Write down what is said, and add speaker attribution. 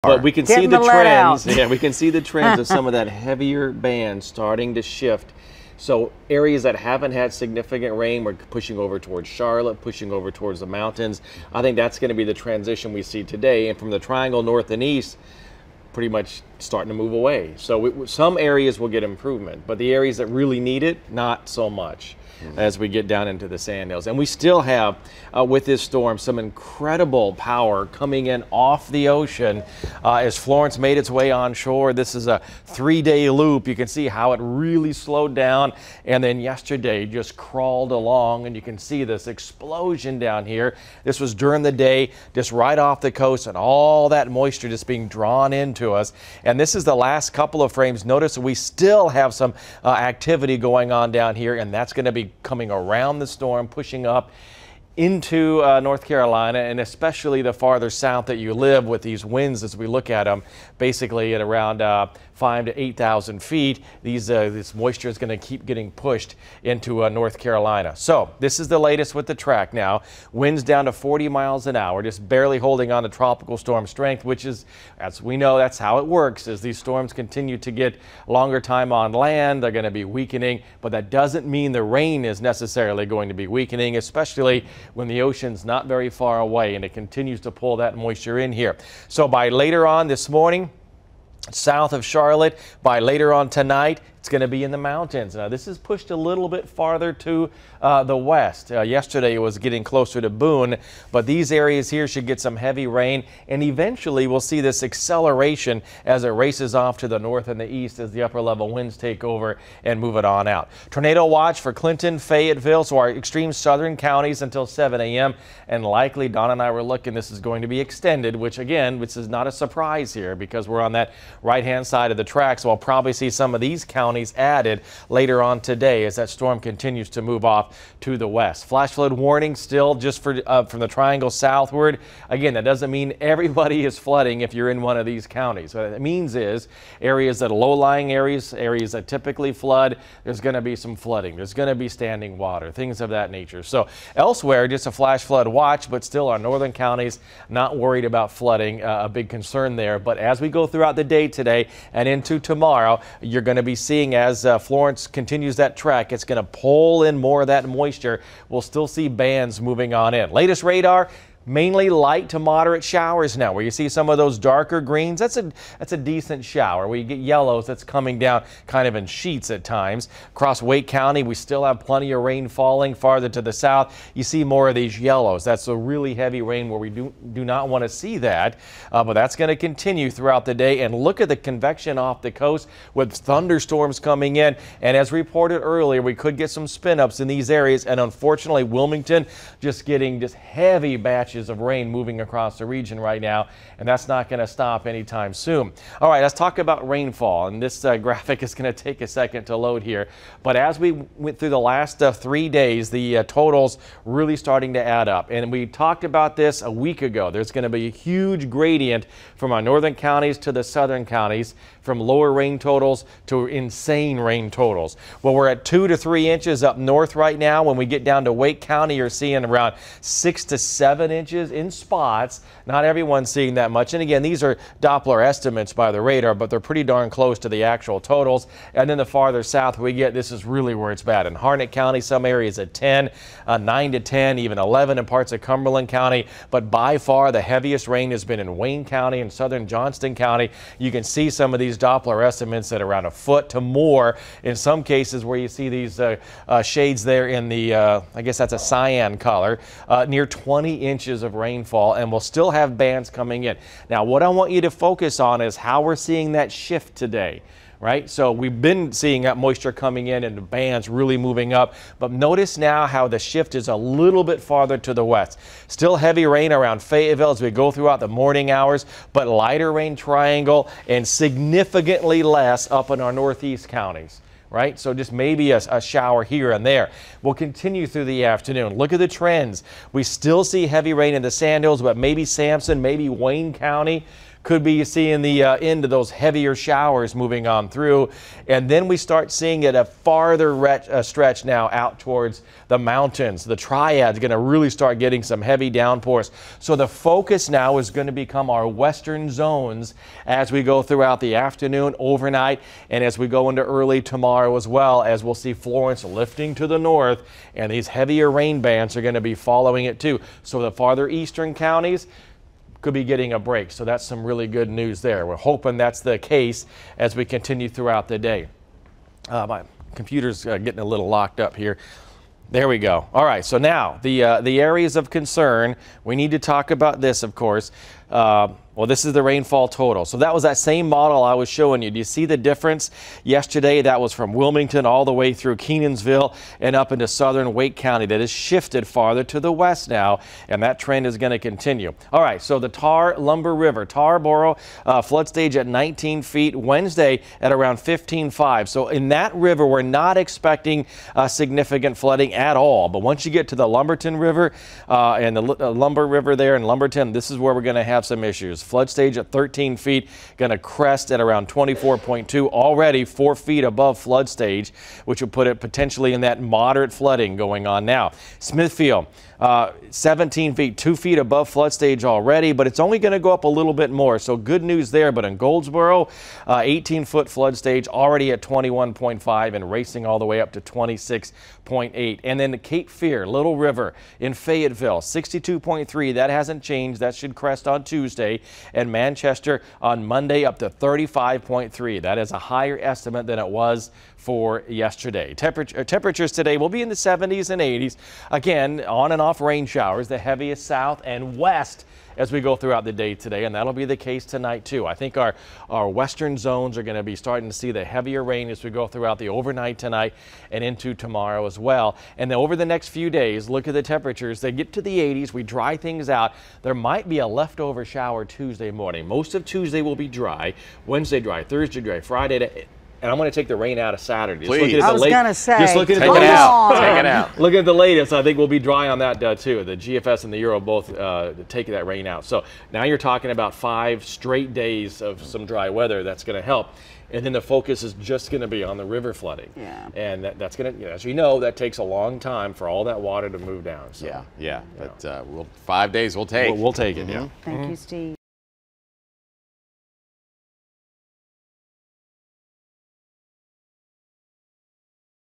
Speaker 1: But we can see
Speaker 2: Getting
Speaker 1: the
Speaker 2: the lead
Speaker 1: trends.
Speaker 2: out.
Speaker 1: Yeah, we can see the trends of some of that heavier band starting to shift. So areas that haven't had significant rain, we're pushing over towards Charlotte, pushing over towards the mountains. I think that's going to be the transition we see today. And from the triangle north and east, pretty much starting to move away. So some areas will get improvement, but the areas that really need it, not so much as we get down into the sand hills. And we still have, with this storm, some incredible power coming in off the ocean as Florence made its way onshore. This is a 3-day loop. You can see how it really slowed down, and then yesterday just crawled along, and you can see this explosion down here. This was during the day, just right off the coast, and all that moisture just being drawn into us. And this is the last couple of frames. Notice we still have some activity going on down here, and that's going to be coming around the storm, pushing up into North Carolina, and especially the farther south that you live with these winds as we look at them, basically at around 5,000 to 8,000 feet. This moisture is going to keep getting pushed into North Carolina. So this is the latest with the track now. Winds down to 40 miles an hour, just barely holding on to tropical storm strength, which is, as we know, that's how it works. As these storms continue to get longer time on land, they're going to be weakening, but that doesn't mean the rain is necessarily going to be weakening, especially when the ocean's not very far away and it continues to pull that moisture in here. So by later on this morning, south of Charlotte, by later on tonight, it's going to be in the mountains. Now, this is pushed a little bit farther to the west. Yesterday, it was getting closer to Boone, but these areas here should get some heavy rain, and eventually we'll see this acceleration as it races off to the north and the east as the upper level winds take over and move it on out. Tornado watch for Clinton, Fayetteville, so our extreme southern counties until 7 a.m. and likely, Don and I were looking, this is going to be extended, which again, this is not a surprise here because we're on that right-hand side of the track, so I'll probably see some of these counties added later on today as that storm continues to move off to the west. Flash flood warning still just for from the triangle southward. Again, that doesn't mean everybody is flooding if you're in one of these counties. What it means is areas that are low-lying areas that typically flood, there's going to be some flooding. There's going to be standing water, things of that nature. So elsewhere, just a flash flood watch, but still our northern counties not worried about flooding, a big concern there. But as we go throughout the day today and into tomorrow, you're going to be seeing as Florence continues that track, it's going to pull in more of that moisture. We'll still see bands moving on in. Latest radar, mainly light to moderate showers now. Where you see some of those darker greens, that's a decent shower. Where you get yellows, that's coming down kind of in sheets at times. Across Wake County, we still have plenty of rain falling. Farther to the south, you see more of these yellows. That's a really heavy rain where we do not want to see that, but that's going to continue throughout the day. And look at the convection off the coast with thunderstorms coming in. And as reported earlier, we could get some spin-ups in these areas. And unfortunately, Wilmington just getting heavy batches of rain moving across the region right now, and that's not going to stop anytime soon. All right, let's talk about rainfall, and this graphic is going to take a second to load here, but as we went through the last 3 days, the totals really starting to add up, and we talked about this a week ago. There's going to be a huge gradient from our northern counties to the southern counties, from lower rain totals to insane rain totals. Well, we're at 2 to 3 inches up north right now. When we get down to Wake County, you're seeing around 6 to 7 inches in spots. Not everyone's seeing that much. And again, these are Doppler estimates by the radar, but they're pretty darn close to the actual totals. And then the farther south we get, this is really where it's bad. In Harnett County, some areas at 10, 9 to 10, even 11 in parts of Cumberland County. But by far the heaviest rain has been in Wayne County and southern Johnston County. You can see some of these Doppler estimates at around a foot to more in some cases, where you see these shades there in the, I guess that's a cyan color, near 20 inches of rainfall, and we'll still have bands coming in. Now, what I want you to focus on is how we're seeing that shift today. Right? So we've been seeing that moisture coming in and the bands really moving up. But notice now how the shift is a little bit farther to the west. Still heavy rain around Fayetteville as we go throughout the morning hours, but lighter rain triangle and significantly less up in our northeast counties. Right? So just maybe a shower here and there. We'll continue through the afternoon. Look at the trends. We still see heavy rain in the Sandhills, but maybe Sampson, maybe Wayne County. could be seeing the end of those heavier showers moving on through. And then we start seeing it a farther stretch now out towards the mountains. The triad's going to really start getting some heavy downpours. So the focus now is going to become our western zones as we go throughout the afternoon, overnight, and as we go into early tomorrow as well, as we'll see Florence lifting to the north, and these heavier rain bands are going to be following it too. So the farther eastern counties could be getting a break. So that's some really good news there. We're hoping that's the case as we continue throughout the day. My computer's getting a little locked up here. There we go. All right, so now the areas of concern, we need to talk about this, of course. Well, this is the rainfall total. So that was that same model I was showing you. Do you see the difference? Yesterday, that was from Wilmington all the way through Kenansville and up into southern Wake County. That has shifted farther to the west now, and that trend is going to continue. All right, so the Tar-Lumber River, Tarboro, flood stage at 19 feet, Wednesday at around 15.5. So in that river, we're not expecting significant flooding at all. But once you get to the Lumberton River and the Lumber River there in Lumberton, this is where we're going to have some issues. Flood stage at 13 feet, going to crest at around 24.2, already 4 feet above flood stage, which will put it potentially in that moderate flooding going on now. Smithfield, 17 feet, 2 feet above flood stage already, but it's only going to go up a little bit more. So good news there. But in Goldsboro, 18-foot flood stage already at 21.5 and racing all the way up to 26.8. And then the Cape Fear, Little River in Fayetteville, 62.3. That hasn't changed. That should crest on Tuesday. And Manchester on Monday up to 35.3. That is a higher estimate than it was for yesterday. Temperatures today will be in the 70s and 80s. Again, on and off rain showers, the heaviest south and west as we go throughout the day today, and that'll be the case tonight too. I think our western zones are going to be starting to see the heavier rain as we go throughout the overnight tonight and into tomorrow as well. And then over the next few days, look at the temperatures. They get to the 80s. We dry things out. There might be a leftover shower Tuesday morning. Most of Tuesday will be dry. Wednesday dry, Thursday dry, Friday and I'm going to take the rain out of Saturday.
Speaker 2: Please.
Speaker 3: I was going to say,
Speaker 1: just look at
Speaker 2: take it out. Take it out.
Speaker 1: Look at the latest. I think we'll be dry on that too. The GFS and the Euro both take that rain out. So now you're talking about 5 straight days of some dry weather. That's going to help. And then the focus is just going to be on the river flooding.
Speaker 3: Yeah.
Speaker 1: And that's going to, as we know, that takes a long time for all that water to move down. So,
Speaker 2: Yeah. But 5 days we'll take.
Speaker 1: We'll take it, yeah.
Speaker 3: Thank you, Steve.